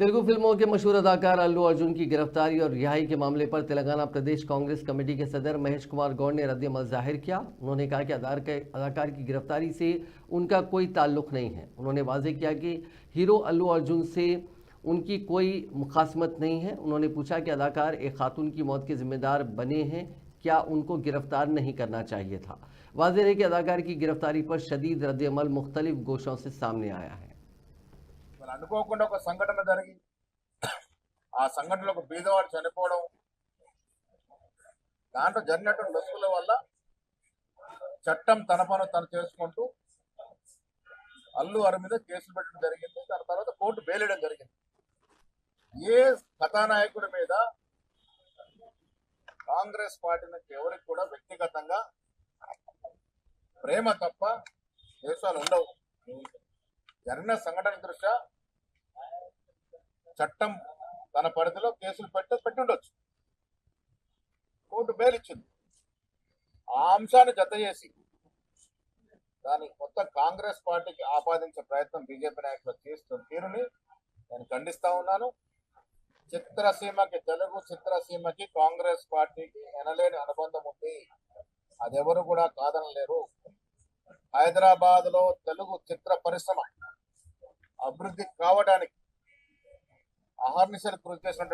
तेलुगु फिल्मों के मशहूर अदाकार अल्लू अर्जुन की गिरफ्तारी और रिहाई के मामले पर तेलंगाना प्रदेश कांग्रेस कमेटी के सदर महेश कुमार गौड़ ने रद्द-ए-अमल जाहिर किया। उन्होंने कहा कि अदाकार की गिरफ्तारी से उनका कोई ताल्लुक नहीं है। उन्होंने वाजे किया कि हीरो अल्लू अर्जुन से उनकी कोई मुखासमत नहीं है। उन्होंने पूछा कि अदाकार एक खातून की मौत के जिम्मेदार बने हैं, क्या उनको गिरफ्तार नहीं करना चाहिए था। वाज़ेह है कि अदाकार की गिरफ्तारी पर शदीद रद्द-ए-अमल मुख्तलिफ गोशों से सामने आया है। అనుకోకుండా ఒక సంఘటన జరిగి ఆ సంఘటనలో ఒక బీదవాడు చనిపోవడం, దాంట్లో జరిగినటువంటి లొసుగుల వల్ల చట్టం తన పని తను చేసుకుంటూ అల్లు అరు మీద కేసులు పెట్టడం జరిగింది. దాని తర్వాత కోర్టు బెయిల్ ఇవ్వడం జరిగింది. ఏ కథానాయకుడి మీద కాంగ్రెస్ పార్టీ నుంచి ఎవరికి కూడా వ్యక్తిగతంగా ప్రేమ తప్ప దేశాలు ఉండవు. జరిగిన సంఘటన దృష్ట్యా చట్టం తన పరిధిలో కేసులు పెట్టుండొచ్చు. కోర్టు బెయిల్ ఇచ్చింది. ఆ అంశాన్ని జత చేసి దాని మొత్తం కాంగ్రెస్ పార్టీకి ఆపాదించే ప్రయత్నం బీజేపీ నాయకులు చేస్తున్న తీరుని నేను ఖండిస్తా ఉన్నాను. చిత్రసీమకి, తెలుగు చిత్రసీమకి కాంగ్రెస్ పార్టీకి ఎనలేని అనుబంధం ఉంది. అదెవరు కూడా కాదనలేరు. హైదరాబాద్ లో తెలుగు చిత్ర పరిశ్రమ అభివృద్ధి కావడానికి అహర్నిశలు కృషి చేసినటువంటి